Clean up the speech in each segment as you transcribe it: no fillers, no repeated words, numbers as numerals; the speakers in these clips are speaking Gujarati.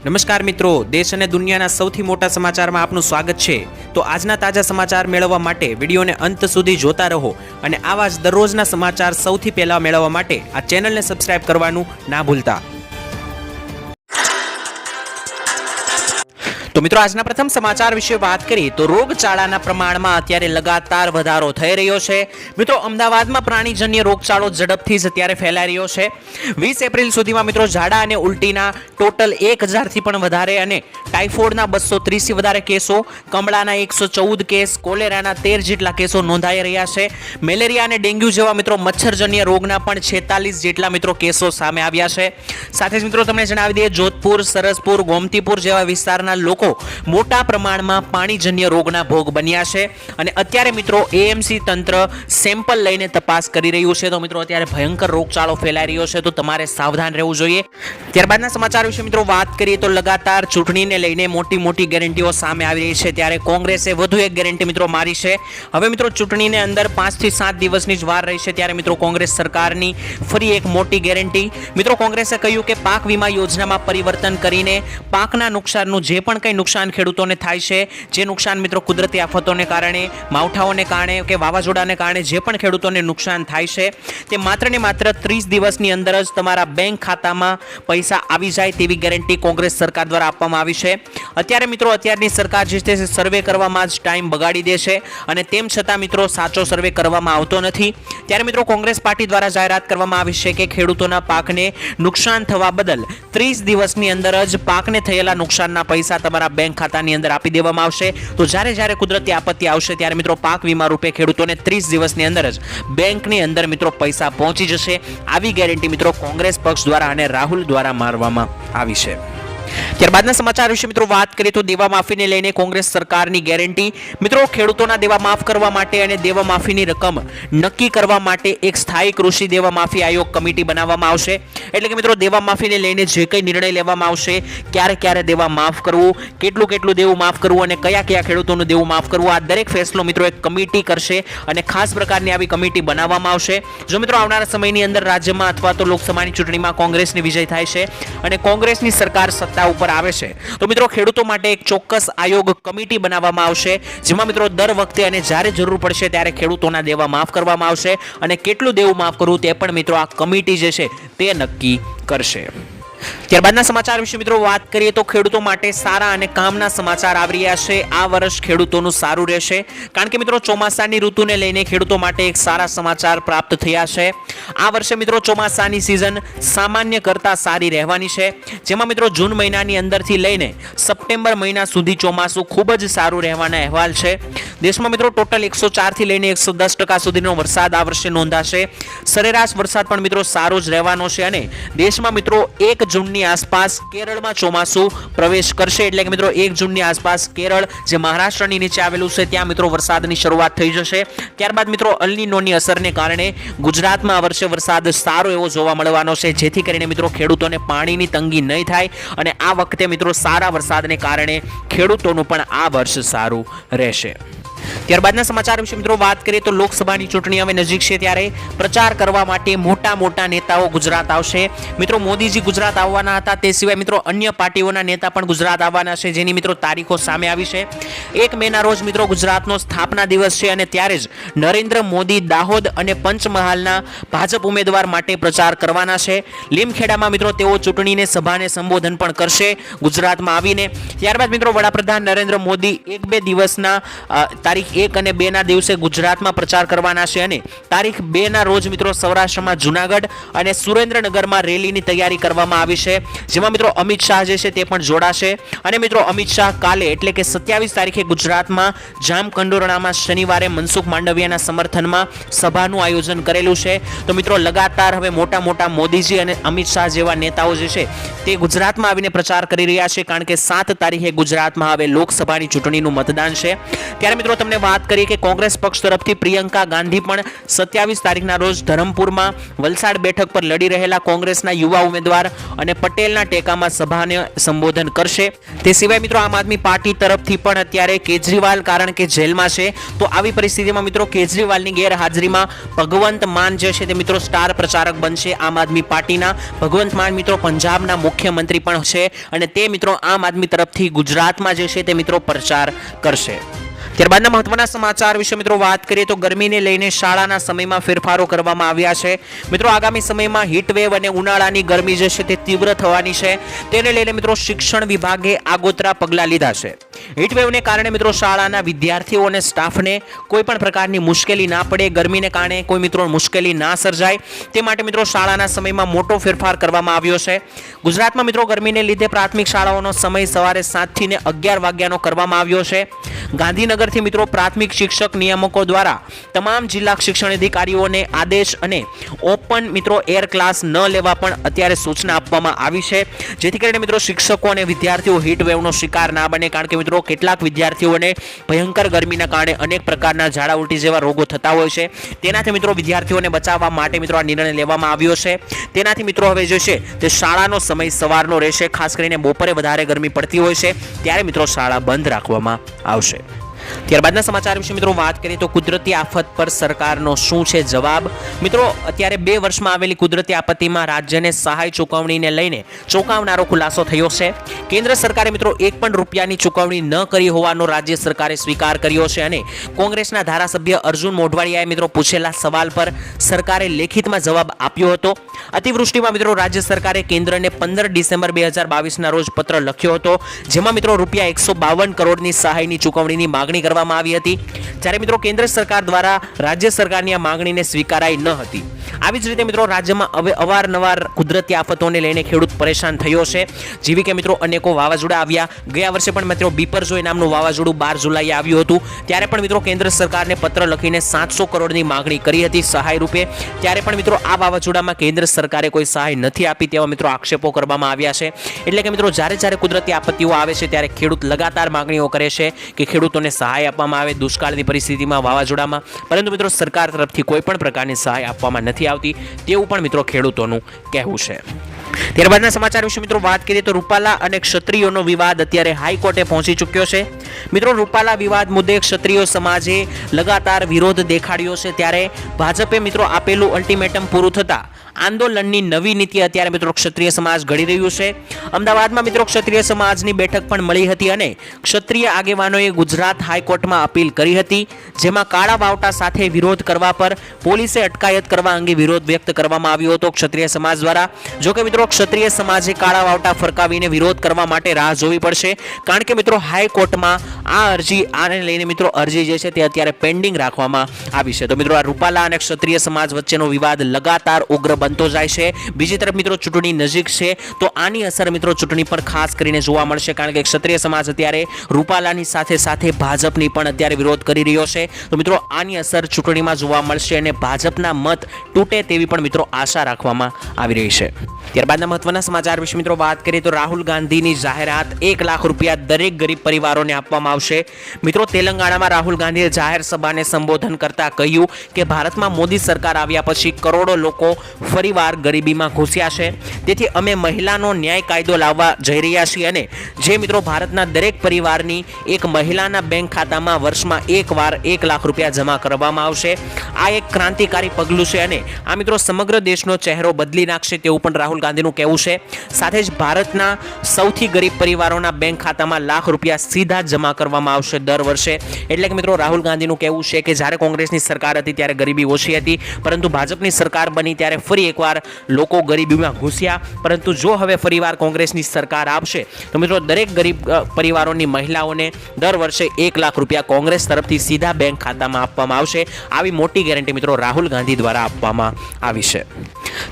નમસ્કાર મિત્રો, દેશ અને દુનિયાના સૌથી મોટા સમાચારમાં આપનું સ્વાગત છે। તો આજના તાજા સમાચાર મેળવવા માટે વિડીયોને અંત સુધી જોતા રહો અને આવા જ દરરોજના સમાચાર સૌથી પહેલા મેળવવા માટે આ ચેનલને સબસ્ક્રાઇબ કરવાનું ના ભૂલતા। તો મિત્રો આજના પ્રથમ સમાચાર વિશે વાત કરીએ તો રોગચાળાના પ્રમાણમાં અત્યારે લગાતાર વધારો થઈ રહ્યો છે। મિત્રો અમદાવાદમાં પ્રાણીજન્ય રોગચાળો ઝડપથી જ અત્યારે ફેલાઈ રહ્યો છે। 20 એપ્રિલ સુધીમાં મિત્રો ઝાડા અને ઉલટીના ટોટલ 1000 થી પણ વધારે અને ટાઇફોઇડના 230 થી વધારે કેસો, કમળાના 114 કેસ, કોલેરાના 13 જેટલા કેસો નોંધાઈ રહ્યા છે। મેલેરિયા અને ડેન્ગ્યુ જેવા મિત્રો મચ્છરજન્ય રોગના પણ 46 જેટલા મિત્રો કેસો સામે આવ્યા છે। સાથે જ મિત્રો તમને જણાવી દઈએ જોધપુર, સરસપુર, ગોમતીપુર જેવા વિસ્તારના લોકો મોટા પ્રમાણમાં પાણીજન્ય રોગના ભોગ બન્યા છે અને અત્યારે મિત્રો એએમસી તંત્ર સેમ્પલ લઈને તપાસ કરી રહ્યું છે। તો મિત્રો અત્યારે ભયંકર રોગચાળો ફેલાઈ રહ્યો છે તો તમારે સાવધાન રહેવું જોઈએ। ત્યારબાદના સમાચાર વિશે મિત્રો વાત કરીએ તો લગાતાર ચૂંટણીને લઈને મોટી ગેરંટીઓ સામે આવી રહી છે ત્યારે કોંગ્રેસે વધુ એક ગેરંટી મિત્રો મારી છે। હવે મિત્રો ચૂંટણીને અંદર 5 થી 7 દિવસની જ વાર રહી છે ત્યારે મિત્રો કોંગ્રેસ સરકારની ફરી એક મોટી ગેરંટી। મિત્રો કોંગ્રેસે કહ્યું કે પાક વીમા યોજનામાં પરિવર્તન કરીને પાકના નુકસાનનું જે પણ નુકસાન ખેડૂતોને થાય છે, જે નુકસાન મિત્રો કુદરતી આફતોને કારણે, માવઠાઓને કારણે કે વાવાઝોડાને કારણે જે પણ ખેડૂતોને નુકસાન થાય છે તે માત્ર ને માત્ર 30 દિવસની અંદર જ તમારા બેંક ખાતામાં પૈસા આવી જાય તેવી ગેરંટી કોંગ્રેસ સરકાર દ્વારા આપવામાં આવી છે। અત્યારે મિત્રો અત્યારની સરકાર જે છે સર્વે કરવામાં જ ટાઈમ બગાડી દે છે અને તેમ છતાં મિત્રો સાચો સર્વે કરવામાં આવતો નથી। ત્યારે મિત્રો કોંગ્રેસ પાર્ટી દ્વારા જાહેરાત કરવામાં આવી છે કે ખેડૂતોના પાકને નુકસાન થવા બદલ 30 દિવસની અંદર જ પાકને થયેલા નુકસાનના પૈસા તમારા બેંક ખાતાની અંદર આપી દેવામાં આવશે। તો જ્યારે કુદરતી આપત્તિ આવશે ત્યારે મિત્રો પાક વીમા રૂપે ખેડૂતોને 30 દિવસની અંદર જ બેંકની અંદર મિત્રો પૈસા પહોંચી જશે। આવી ગેરંટી મિત્રો કોંગ્રેસ પક્ષ દ્વારા અને રાહુલ દ્વારા મારવામાં આવી છે। ત્યારબાદના સમાચાર વિશે મિત્રો વાત કરીએ તો દેવા માફીને લઈને કોંગ્રેસ સરકારની ગેરંટી। મિત્રો ખેડૂતોના દેવા માફ કરવા માટે અને દેવા માફીની રકમ નક્કી કરવા માટે એક સ્થાયી કૃષિ દેવા માફી આયોગ કમિટી બનાવવામાં આવશે। એટલે કે મિત્રો દેવા માફીને લઈને જે કંઈ નિર્ણય લેવામાં આવશે, ક્યારે દેવા માફ કરવું, કેટલું દેવું માફ કરવું અને કયા ખેડૂતોનું દેવું માફ કરવું, આ દરેક ફેસલો મિત્રો એક કમિટી કરશે અને ખાસ પ્રકારની આવી કમિટી બનાવવામાં આવશે। જો મિત્રો આવનારા સમયની અંદર રાજ્યમાં અથવા તો લોકસભાની ચૂંટણીમાં કોંગ્રેસની વિજય થાય છે અને કોંગ્રેસની સરકાર સત્તા ઉપર આવે છે તો મિત્રો ખેડૂતો માટે એક ચોક્કસ આયોગ કમિટી બનાવવામાં આવશે જેમાં મિત્રો દર વખતે અને જ્યારે જરૂર પડશે ત્યારે ખેડૂતોના દેવા માફ કરવામાં આવશે અને કેટલું દેવું માફ કરવું તે પણ મિત્રો આ કમિટી જે છે તે નક્કી કરશે। ત્યારબાદના સમાચાર વિશે મિત્રો વાત કરીએ તો ખેડૂતો માટે સારા અને કામના સમાચાર આવી રહ્યા છે। આ વર્ષ ખેડૂતોનું સારું રહેશે કારણ કે મિત્રો ચોમાસાની ઋતુને લઈને ખેડૂતો માટે એક સારા સમાચાર પ્રાપ્ત થયા છે। આ વર્ષે મિત્રો ચોમાસાની સિઝન સામાન્ય કરતાં સારી રહેવાની છે જેમાં મિત્રો જૂન મહિનાની અંદરથી લઈને સપ્ટેમ્બર મહિના સુધી ચોમાસું ખૂબ જ સારું રહેવાના અહેવાલ છે। દેશમાં મિત્રો ટોટલ 104 થી લઈને 110% સુધીનો વરસાદ આ વર્ષે નોંધાશે। સરેરાશ વરસાદ પણ મિત્રો સારો જ રહેવાનો છે અને દેશમાં મિત્રો 1 જૂનની આસપાસ કેરળમાં ચોમાસું પ્રવેશ કરશે। એટલે કે મિત્રો 1 જૂનની આસપાસ કેરળ જે મહારાષ્ટ્રની નીચે આવેલું છે ત્યાં મિત્રો વરસાદની શરૂઆત થઈ જશે। ત્યારબાદ મિત્રો અલ નીનોની અસરને કારણે ગુજરાતમાં આ વર્ષે વરસાદ સારો એવો જોવા મળવાનો છે જેથી કરીને મિત્રો ખેડૂતોને પાણીની તંગી નહીં થાય અને આ વખતે મિત્રો સારા વરસાદને કારણે ખેડૂતોનું પણ આ વર્ષ સારું રહેશે। ત્યારબાદના સમાચાર વિશે મિત્રો વાત કરીએ તો લોકસભાની ચૂંટણી હવે નજીક છે ત્યારે પ્રચાર કરવા માટે મોટા નેતાઓ ગુજરાત આવશે। મિત્રો મોદીજી ગુજરાત આવવાના હતા તે સિવાય મિત્રો અન્ય પાર્ટીઓના નેતા પણ ગુજરાત આવવાના છે જેની મિત્રો તારીખો સામે આવી છે। 1 મેના રોજ મિત્રો ગુજરાતનો સ્થાપના દિવસ છે અને ત્યારે જ નરેન્દ્ર મોદી દાહોદ અને પંચમહાલના ભાજપ ઉમેદવાર માટે પ્રચાર કરવાના છે। લીમખેડામાં મિત્રો તેઓ ચૂંટણીને સભાને સંબોધન પણ કરશે ગુજરાતમાં આવીને। ત્યારબાદ મિત્રો વડાપ્રધાન નરેન્દ્ર મોદી 1-2 દિવસના તારીખ 1 અને 2 ના દિવસે ગુજરાતમાં પ્રચાર કરવાના છે અને તારીખ 2 ના રોજ મિત્રો સૌરાષ્ટ્રમાં જુનાગઢ અને સુરેન્દ્રનગરમાં રેલીની તૈયારી કરવામાં આવી છે જેમાં મિત્રો અમિત શાહ જે છે તે પણ જોડાશે અને મિત્રો અમિત શાહ કાલે એટલે કે 27 તારીખે ગુજરાતમાં જામકંડોરણામાં શનિવારે મનસુખ માંડવિયાના સમર્થનમાં સભાનું આયોજન કરેલું છે। તો મિત્રો લગાતાર હવે મોટા મોદીજી અને અમિત શાહ જેવા નેતાઓ જે છે તે ગુજરાતમાં આવીને પ્રચાર કરી રહ્યા છે કારણ કે 7 તારીખે ગુજરાતમાં હવે લોકસભાની ચૂંટણીનું મતદાન છે। ત્યારે મિત્રો તમને તમને વાત કરીએ કે કોંગ્રેસ પક્ષ તરફથી પ્રિયંકા ગાંધી પણ 27 તારીખના રોજ ધરમપુરમાં વલસાડ બેઠક પર લડી રહેલા કોંગ્રેસના યુવા ઉમેદવાર અને પટેલના ટેકામાં સભાને સંબોધન કરશે. તે સિવાય મિત્રો આમ આદમી પાર્ટી તરફથી પણ અત્યારે કેજરીવાલ કારણ કે જેલમાં છે, તો આવી પરિસ્થિતિમાં મિત્રો કેજરીવાલની ગેરહાજરીમાં ભગવંત માન જે છે તે મિત્રો સ્ટાર પ્રચારક બનશે આમ આદમી પાર્ટીના. ભગવંત માન મિત્રો પંજાબના મુખ્યમંત્રી પણ છે અને તે મિત્રો આમ આદમી તરફથી ગુજરાતમાં જે છે તે મિત્રો પ્રચાર કરશે. ત્યારબાદના મહત્વના સમાચાર વિશે મિત્રો વાત કરીએ તો ગરમીને લઈને શાળાના સમયમાં ફેરફારો કરવામાં આવ્યા છે. મિત્રો આગામી સમયમાં હીટવેવ અને ઉનાળાની ગરમી જે છે તે તીવ્ર થવાની છે, તેને લઈને મિત્રો શિક્ષણ વિભાગે આગોતરા પગલાં લીધા છે. હીટવેવને કારણે મિત્રો શાળાના વિદ્યાર્થીઓ અને સ્ટાફને કોઈ પણ પ્રકારની મુશ્કેલી ના પડે, ગરમીને કારણે કોઈ મિત્રો મુશ્કેલી ના સર્જાય, તે માટે મિત્રો શાળાના સમયમાં મોટો ફેરફાર કરવામાં આવ્યો છે. ગુજરાતમાં મિત્રો ગરમીને લીધે પ્રાથમિક શાળાઓનો સમય સવારે 7 થી 11 વાગ્યાનો કરવામાં આવ્યો છે. ગાંધીનગરથી મિત્રો પ્રાથમિક શિક્ષક નિયામકો દ્વારા તમામ જિલ્લા શિક્ષણ અધિકારીઓને આદેશ અને ઓપન મિત્રો એર ક્લાસ ન લેવા પણ અત્યારે સૂચના આપવામાં આવી છે, જેથી કરીને મિત્રો શિક્ષકો અને વિદ્યાર્થીઓ હીટ વેવનો શિકાર ના બને. કારણ કે મિત્રો કેટલાક વિદ્યાર્થીઓને ભયંકર ગરમીના કારણે અનેક પ્રકારના ઝાડા ઉલટી જેવા રોગો થતા હોય છે. તેનાથી મિત્રો વિદ્યાર્થીઓને બચાવવા માટે મિત્રો આ નિર્ણય લેવામાં આવ્યો છે. તેનાથી મિત્રો હવે જે છે તે શાળાનો સમય સવારનો રહેશે. ખાસ કરીને બપોરે વધારે ગરમી પડતી હોય છે ત્યારે મિત્રો શાળા બંધ રાખવામાં આવશે. ત્યારબાદના સમાચાર વિશે મિત્રો વાત કરીએ તો કુદરતી આફત પર સરકારનો શું છે જવાબ. મિત્રો અત્યારે 2 વર્ષમાં આવેલી કુદરતી આપત્તિમાં રાજ્યને સહાય ચૂકવણીને લઈને ચોંકાવનારો ખુલાસો થયો છે. કેન્દ્ર સરકારે મિત્રો 1 પણ રૂપિયાની ચૂકવણી ન કરી હોવાનો રાજ્ય સરકારે સ્વીકાર કર્યો છે અને કોંગ્રેસના ધારાસભ્ય અર્જુન મોઢવાડિયાએ મિત્રો પૂછેલા સવાલ પર સરકારે લેખિતમાં જવાબ આપ્યો હતો. અતિવૃષ્ટિમાં મિત્રો રાજ્ય સરકારે કેન્દ્રને 15 ડિસેમ્બર 2022ના રોજ પત્ર લખ્યો હતો, જેમાં મિત્રો રૂપિયા 152 કરોડની સહાયની ચૂકવણીની માગણી કરવામાં આવી હતી. જ્યારે મિત્રો કેન્દ્ર સરકાર દ્વારા રાજ્ય સરકારની આ માંગણીને સ્વીકારાઈ ન હતી. આવી જ રીતે મિત્રો રાજ્યમાં હવે અવારનવાર કુદરતી આફતોને લઈને ખેડૂત પરેશાન થયો છે, જેવી કે મિત્રો અનેકો વાવાઝોડા આવ્યા. ગયા વર્ષે પણ મિત્રો બીપરજોય નામનું વાવાઝોડું 12 જુલાઈએ આવ્યું હતું, ત્યારે પણ મિત્રો કેન્દ્ર સરકારને પત્ર લખીને 700 કરોડની માંગણી કરી હતી સહાય રૂપે. ત્યારે પણ મિત્રો આ વાવાઝોડામાં કેન્દ્ર સરકારે કોઈ સહાય નથી આપી તેવા મિત્રો આક્ષેપો કરવામાં આવ્યા છે. એટલે કે મિત્રો જ્યારે કુદરતી આપત્તિઓ આવે છે ત્યારે ખેડૂત લગાતાર માંગણીઓ કરે છે કે ખેડૂતોને સહાય આપવામાં આવે દુષ્કાળની પરિસ્થિતિમાં, વાવાઝોડામાં, પરંતુ મિત્રો સરકાર તરફથી કોઈ પણ પ્રકારની સહાય આપવામાં નથી આવતી તેવું પણ મિત્રો ખેડૂતોનું કહેવું છે. ત્યારબાદના સમાચાર વિશે મિત્રો વાત કરીએ તો રૂપાલા અને ક્ષત્રિયોનો વિવાદ અત્યારે હાઈકોર્ટે પહોંચી ચૂક્યો છે. મિત્રો રૂપાલા વિવાદ મુદ્દે ક્ષત્રિય સમાજે લગાતાર વિરોધ દેખાડ્યો છે, ત્યારે ભાજપે મિત્રો આપેલું અલ્ટિમેટમ પૂરું થતા આંદોલનની નવી નીતિ અત્યારે મિત્રો ક્ષત્રિય સમાજ ઘડી રહ્યું છે. અમદાવાદમાં મિત્રો ક્ષત્રિય સમાજની બેઠક પણ મળી હતી અને ક્ષત્રિય આગેવાનોએ ગુજરાત હાઈકોર્ટમાં અપીલ કરી હતી, જેમાં કાળા વાવટા સાથે વિરોધ કરવા પર પોલીસે અટકાયત કરવા અંગે વિરોધ વ્યક્ત કરવામાં આવ્યો હતો ક્ષત્રિય સમાજ દ્વારા. જોકે મિત્રો ક્ષત્રિય સમાજે કાળા વાવટા ફરકાવીને વિરોધ કરવા માટે રાહ જોવી પડશે, કારણ કે મિત્રો હાઈકોર્ટમાં આને લઈને મિત્રો અરજી જે છે તે અત્યારે પેન્ડિંગ રાખવામાં આવી છે. તો મિત્રો આ રૂપાલા અને ક્ષત્રિય સમાજ વચ્ચેનો વિવાદ લગાતાર ઉગ્ર બનતો જાય છે. બીજી તરફ મિત્રો ચૂંટણી નજીક છે, તો આની અસર મિત્રો ચૂંટણી પર ખાસ કરીને જોવા મળશે, કારણ કે ક્ષત્રિય સમાજ અત્યારે રૂપાલાની સાથે સાથે ભાજપની પણ અત્યારે વિરોધ કરી રહ્યો છે. તો મિત્રો આની અસર ચૂંટણીમાં જોવા મળશે અને ભાજપના મત તૂટે તેવી પણ મિત્રો આશા રાખવામાં આવી રહી છે. ત્યારબાદના મહત્વના સમાચાર વિશે મિત્રો વાત કરીએ તો રાહુલ ગાંધીની જાહેરાત 1 લાખ રૂપિયા દરેક ગરીબ પરિવારોને આપવામાં આવશે. મિત્રો તેલંગાણામાં રાહુલ ગાંધીએ જાહેર સભાને સંબોધન કરતા કહ્યું કે ભારતમાં મોદી સરકાર આવ્યા પછી કરોડો લોકો ફરીવાર ગરીબીમાં ઘૂસ્યા છે, તેથી અમે મહિલાનો ન્યાય કાયદો લાવવા જઈ રહ્યા છીએ અને જે મિત્રો ભારતના દરેક પરિવારની એક મહિલાના બેંક ખાતામાં વર્ષમાં એકવાર 1 લાખ રૂપિયા જમા કરવામાં આવશે. આ એક ક્રાંતિકારી પગલું છે અને આ મિત્રો સમગ્ર દેશનો ચહેરો બદલી નાખશે તેવું પણ રાહુલ ગાંધીનું કહેવું છે. સાથે જ ભારતના સૌથી ગરીબ પરિવારોના બેંક ખાતામાં લાખ રૂપિયા સીધા જમા કરવામાં આવશે દર વર્ષે. એટલે કે મિત્રો રાહુલ ગાંધીનું કહેવું છે કે જ્યારે કોંગ્રેસની સરકાર હતી ત્યારે ગરીબી ઓછી હતી, પરંતુ ભાજપની સરકાર બની ત્યારે ફરી એકવાર લોકો ગરીબીમાં ઘૂસ્યા. પરંતુ જો હવે ફરીવાર કોંગ્રેસની સરકાર આવશે તો મિત્રો દરેક ગરીબ પરિવારોની મહિલાઓને દર વર્ષે 1 લાખ રૂપિયા કોંગ્રેસ તરફથી સીધા બેંક ખાતામાં આપવામાં આવશે. આવી મોટી ગેરંટી મિત્રો રાહુલ ગાંધી દ્વારા આપવામાં આવી છે.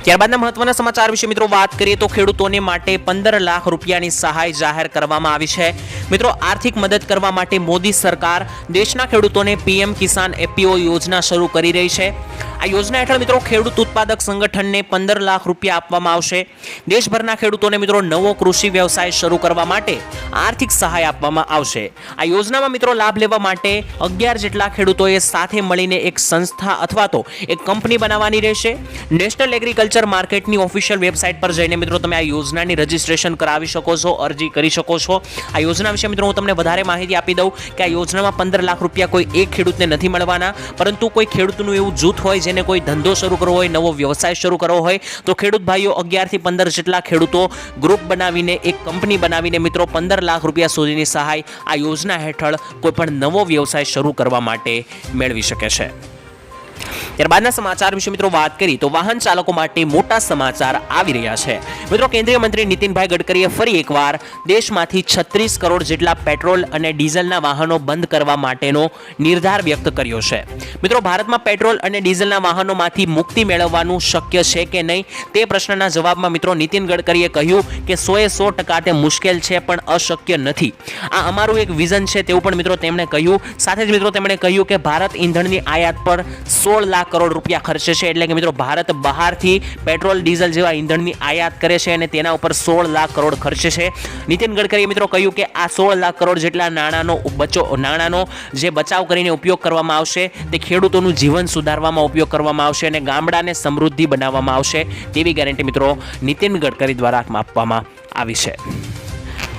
ત્યારબાદના મહત્વના સમાચાર વિશે મિત્રો વાત કરીએ તો ખેડૂતોને માટે 15 લાખ રૂપિયાની સહાય જાહેર કરવામાં આવી છે. મિત્રો આર્થિક મદદ કરવા માટે મોદી સરકાર દેશના ખેડૂતોને પીએમ કિસાન એપીઓ યોજના શરૂ કરી રહી છે. આ યોજના હેઠળ મિત્રો ખેડૂત ઉત્પાદક સંગઠનને 15 લાખ રૂપિયા આપવામાં આવશે. દેશભરના ખેડૂતોને મિત્રો નવો કૃષિ વ્યવસાય શરૂ કરવા માટે આર્થિક સહાય આપવામાં આવશે. આ યોજનામાં મિત્રો લાભ લેવા માટે 11 જેટલા ખેડૂતોએ સાથે મળીને એક સંસ્થા અથવા તો એક કંપની બનાવવાની રહેશે. નેશનલ એગ્રીકલ્ચર માર્કેટની ઓફિશિયલ વેબસાઇટ પર જઈને મિત્રો તમે આ યોજનાની રજીસ્ટ્રેશન કરાવી શકો છો, અરજી કરી શકો છો. આ યોજના વિશે મિત્રો હું તમને વધારે માહિતી આપી દઉં કે આ યોજનામાં 15 લાખ રૂપિયા કોઈ એક ખેડૂતને નથી મળવાના, પરંતુ કોઈ ખેડૂતનું એવું જૂથ હોય જેને કોઈ ધંધો શરૂ કરવો હોય, નવો વ્યવસાય શરૂ કરવો હોય, તો ખેડૂત ભાઈઓ 11 થી 15 જેટલા ખેડૂતો ગ્રુપ બનાવીને એક કંપની બનાવીને મિત્રો 15 લાખ રૂપિયા સુધીની સહાય આ યોજના હેઠળ કોઈ પણ નવો વ્યવસાય શરૂ કરવા માટે મેળવી શકે છે. ત્યારબાદના સમાચાર વિશે મિત્રો વાત કરી તો વાહન ચાલકો માટે મોટા સમાચાર આવી રહ્યા છે. મિત્રો કેન્દ્રીય મંત્રી નીતિનભાઈ ગડકરીએ ફરી એકવાર દેશમાંથી 36 કરોડ જેટલા પેટ્રોલ અને ડીઝલના વાહનો બંધ કરવા માટેનો નિર્ધાર વ્યક્ત કર્યો છે. મિત્રો ભારતમાં પેટ્રોલ અને ડીઝલના વાહનોમાંથી મુક્તિ મેળવવાનું શક્ય છે કે નહીં તે પ્રશ્નના જવાબમાં મિત્રો નીતિન ગડકરીએ કહ્યું કે 100% તે મુશ્કેલ છે પણ અશક્ય નથી. આ અમારું એક વિઝન છે તેવું પણ મિત્રો તેમણે કહ્યું. સાથે જ મિત્રો તેમણે કહ્યું કે ભારત ઈંધણની આયાત પર 16 લાખ કરોડ રૂપિયા ખર્ચે છે. એટલે કે મિત્રો ભારત બહારથી પેટ્રોલ ડીઝલ જેવા ઈંધણની આયાત કરે છે અને તેના ઉપર 16 લાખ કરોડ ખર્ચે છે. નીતિન ગડકરીએ મિત્રો કહ્યું કે આ 16 લાખ કરોડ જેટલા નાણાંનો જે બચાવ કરીને ઉપયોગ કરવામાં આવશે તે ખેડૂતોનું જીવન સુધારવામાં ઉપયોગ કરવામાં આવશે અને ગામડાને સમૃદ્ધિ બનાવવામાં આવશે તેવી ગેરંટી મિત્રો નીતિન ગડકરી દ્વારા આપવામાં આવી છે.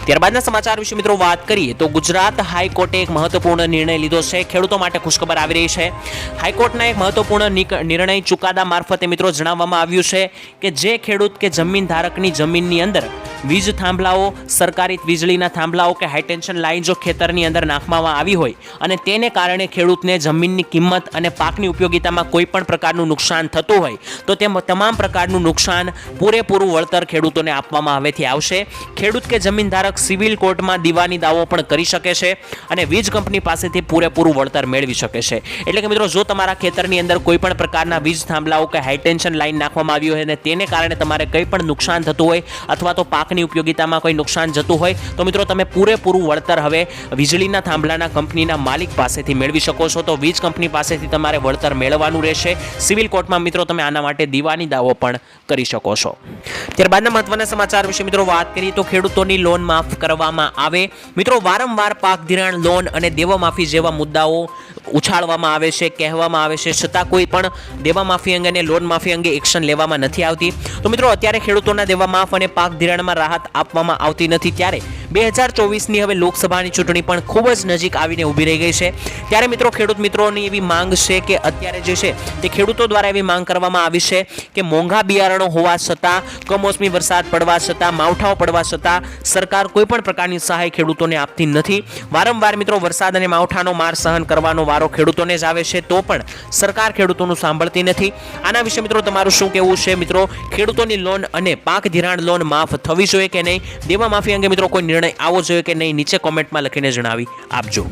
ત્યારબાદના સમાચાર વિશે મિત્રો વાત કરીએ તો ગુજરાત હાઈકોર્ટે એક મહત્વપૂર્ણ નિર્ણય લીધો છે. ખેડૂતો માટે ખુશખબર આવી રહી છે. હાઈકોર્ટના એક મહત્વપૂર્ણ નિર્ણય ચુકાદા મારફતે મિત્રો જણાવવામાં આવ્યું છે કે જે ખેડૂત કે જમીન ધારકની જમીનની અંદર વીજ થાંભલાઓ, સરકારી વીજળીના થાંભલાઓ કે હાઈટેન્શન લાઈન જો ખેતરની અંદર નાખવામાં આવી હોય અને તેને કારણે ખેડૂતને જમીનની કિંમત અને પાકની ઉપયોગિતામાં કોઈ પણ પ્રકારનું નુકસાન થતું હોય તો તે તમામ પ્રકારનું નુકસાન પૂરેપૂરું વળતર ખેડૂતોને આપવામાં હવેથી આવશે. ખેડૂત કે જમીન ધારક સિવિલ કોર્ટમાં દીવાની દાવો પણ કરી શકે છે અને વીજ કંપની પાસેથી પૂરેપૂરું વળતર મેળવી શકે છે. એટલે કે મિત્રો જો તમારા ખેતરની અંદર કોઈ પણ પ્રકારના વીજ થાંભલાઓ કે હાઈટેન્શન લાઈન નાખવામાં આવી હોય અને તેને કારણે તમારે કંઈ પણ નુકસાન થતું હોય અથવા તો પાકની ઉપયોગિતામાં કોઈ નુકસાન જતું હોય તો મિત્રો તમે પૂરેપૂરું વળતર હવે વીજળીના થાંભલાના કંપનીના માલિક પાસેથી મેળવી શકો છો. તો વીજ કંપની પાસેથી તમારે વળતર મેળવવાનું રહેશે. સિવિલ કોર્ટમાં મિત્રો તમે આના માટે દીવાની દાવો પણ કરી શકો છો. ત્યારબાદના મહત્વના સમાચાર વિશે મિત્રો વાત કરીએ તો ખેડૂતોની લોન માફ કરવામાં આવે. મિત્રો વારંવાર પાક ધિરાણ, લોન અને દેવામાફી જેવા મુદ્દાઓ ઉછાળવામાં આવે છે, કહેવામાં આવે છે, છતાં કોઈ પણ દેવામાફી અંગે અને લોન માફી અંગે એક્શન લેવામાં નથી આવતી. તો મિત્રો અત્યારે ખેડૂતોના દેવામાફ અને પાક ધિરાણમાં રાહત આપવામાં આવતી નથી. ત્યારે 2024ની હવે લોકસભાની ચૂંટણી પણ ખૂબ જ નજીક આવીને ઊભી રહી ગઈ છે. ત્યારે મિત્રો ખેડૂત મિત્રોની એવી માંગ છે કે અત્યારે જે છે તે ખેડૂતો દ્વારા એવી માંગ કરવામાં આવી છે કે મોંઘા બિયારણો હોવા છતાં, કમોસમી વરસાદ પડવા છતાં, માવઠાઓ પડવા છતાં સરકાર કોઈ પણ પ્રકારની સહાય ખેડૂતોને આપતી નથી. વારંવાર મિત્રો વરસાદ અને માવઠાનો માર સહન કરવાનો વારો ખેડૂતોને જ આવે છે તો પણ સરકાર ખેડૂતોનું સાંભળતી નથી. આના વિશે મિત્રો તમારું શું કહેવું છે? મિત્રો ખેડૂતોની લોન અને પાક ધિરાણ લોન માફ થવી જોઈએ કે નહીં, દેવા માફી અંગે મિત્રો કોઈ નિર્ણય આવવો જોઈએ કે નહીં, નીચે કોમેન્ટમાં લખીને જણાવી આપજો.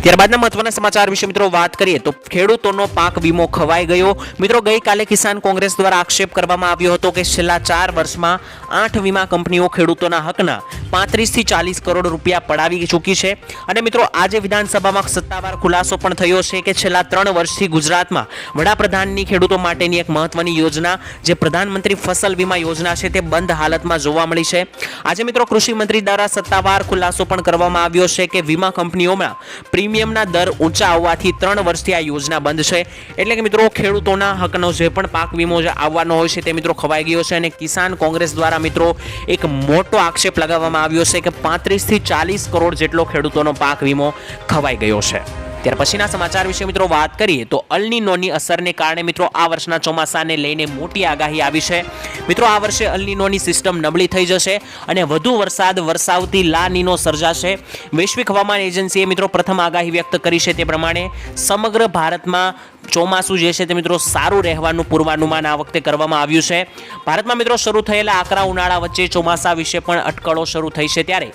ત્યારબાદના મહત્વના સમાચાર વિશે મિત્રો વાત કરીએ તો ખેડૂતોનો પાક વીમો ખવાઈ ગયો. મિત્રો ગઈકાલે કિસાન કોંગ્રેસ દ્વારા આક્ષેપ કરવામાં આવ્યો હતો કે છેલ્લા 4 વર્ષમાં 8 વીમા કંપનીઓ ખેડૂતોના હકના 35 થી 40 કરોડ રૂપિયા પડાવી ચૂકી છે. અને મિત્રો આજે વિધાનસભામાં સત્તાવાર ખુલાસો પણ થયો છે કે છેલ્લા 3 વર્ષથી ગુજરાતમાં વડાપ્રધાનની ખેડૂતો માટેની એક મહત્વની યોજના જે પ્રધાનમંત્રી ફસલ વીમા યોજના છે તે બંધ હાલતમાં જોવા મળી છે. આજે મિત્રો કૃષિ મંત્રી દ્વારા સત્તાવાર ખુલાસો પણ કરવામાં આવ્યો છે કે વીમા કંપનીઓમાં પ્રીમિયમના દર ઊંચા આવવાથી 3 વર્ષથી આ યોજના બંધ છે. એટલે કે મિત્રો ખેડૂતોના હકનો જે પણ પાક વીમો જે આવવાનો હોય છે તે મિત્રો ખવાઈ ગયો છે. અને કિસાન કોંગ્રેસ દ્વારા મિત્રો એક મોટો આક્ષેપ લગાવવામાં આવ્યો છે કે 35 થી 40 કરોડ જેટલો ખેડૂતોનો પાક વીમો ખવાઈ ગયો છે. ત્યાર પછીના સમાચાર વિશે મિત્રો વાત કરીએ તો અલ નીનોની અસરને કારણે મિત્રો આ વર્ષના ચોમાસાને લઈને મોટી આગાહી આવી છે. મિત્રો આ વર્ષે અલ નીનોની સિસ્ટમ નબળી થઈ જશે અને વધુ વરસાદ વરસાવતી લા નીનો સર્જાશે. વૈશ્વિક હવામાન એજન્સીએ મિત્રો પ્રથમ આગાહી વ્યક્ત કરી છે તે પ્રમાણે સમગ્ર ભારતમાં ચોમાસું જે છે તે મિત્રો સારું રહેવાનું પૂર્વાનુમાન આ વખતે કરવામાં આવ્યું છે. ભારતમાં મિત્રો શરૂ થયેલા આકરા ઉનાળા વચ્ચે ચોમાસા વિશે પણ અટકળો શરૂ થઈ છે. ત્યારે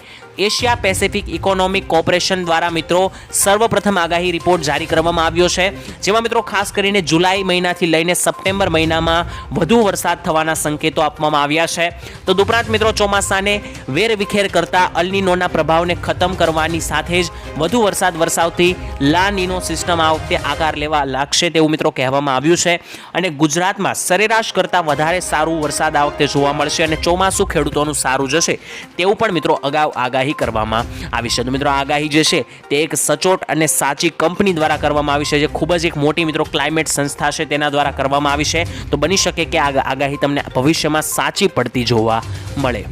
એશિયા પેસિફિક ઇકોનોમિક કોર્પોરેશન દ્વારા મિત્રો સર્વપ્રથમ આગાહી રિપોર્ટ જારી કરવામાં આવ્યો છે, જેમાં મિત્રો ખાસ કરીને જુલાઈ મહિનાથી લઈને સપ્ટેમ્બર મહિનામાં વધુ વરસાદ થવાના સંકેતો આપવામાં આવ્યા છે. તો ઉપરાંત મિત્રો ચોમાસાને વેરવિખેર કરતા અલ્નીનોના પ્રભાવને ખતમ કરવાની સાથે જ વધુ વરસાદ વરસાવતી લા નીનો સિસ્ટમ આ વખતે આકાર લેવા લાગશે તેવું મિત્રો કહેવામાં આવ્યું છે. અને ગુજરાતમાં સરેરાશ કરતાં વધારે સારું વરસાદ આ વખતે જોવા મળશે અને ચોમાસું ખેડૂતોનું સારું જશે તેવું પણ મિત્રો અગાઉ આગાહી કરવામાં આવી છે. તો મિત્રો આગાહી જે છે તે એક સચોટ અને સાચી કંપની દ્વારા કરવામાં આવી છે, જે ખૂબ જ એક મોટી મિત્રો ક્લાઇમેટ સંસ્થા છે તેના દ્વારા કરવામાં આવી છે. તો બની શકે કે આ આગાહી તમને ભવિષ્યમાં સાચી પડતી જોવા મળે.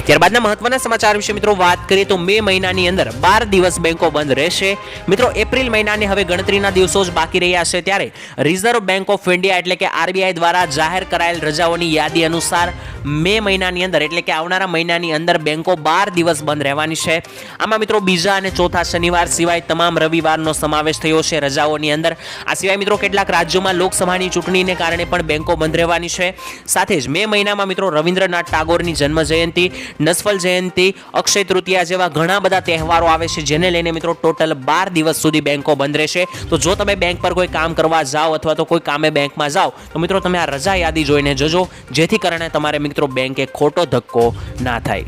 ત્યારબાદના મહત્વના સમાચાર વિશે મિત્રો વાત કરીએ તો મે મહિનાની અંદર 12 દિવસ બેંકો બંધ રહેશે. મિત્રો એપ્રિલ મહિનાની હવે ગણતરીના દિવસો જ બાકી રહ્યા છે, ત્યારે રિઝર્વ બેંક ઓફ ઇન્ડિયા એટલે કે આરબીઆઈ દ્વારા જાહેર કરાયેલ રજાઓની યાદી અનુસાર મે મહિનાની અંદર એટલે કે આવનારા મહિનાની અંદર બેંકો 12 દિવસ બંધ રહેવાની છે. આમાં મિત્રો બીજા અને ચોથા શનિવાર સિવાય તમામ રવિવારનો સમાવેશ થયો છે રજાઓની અંદર. આ સિવાય મિત્રો કેટલાક રાજ્યોમાં લોકસભાની ચૂંટણીને કારણે પણ બેંકો બંધ રહેવાની છે. સાથે જ મે મહિનામાં મિત્રો રવિન્દ્રનાથ ટાગોરની જન્મ જયંતિ, નસફલ જયંતિ, અક્ષય તૃતીયા જેવા ઘણા બધા તહેવારો આવે છે, જેને લઈને મિત્રો ટોટલ 12 દિવસ સુધી બેંકો બંધ રહેશે. તો જો તમે બેંક પર કોઈ કામ કરવા જાઓ અથવા તો કોઈ કામે બેંકમાં જાઓ તો મિત્રો તમે આ રજા યાદી જોઈને જજો, જેથી કરીને તમારે મિત્રો બેંકે ખોટો ધક્કો ના થાય.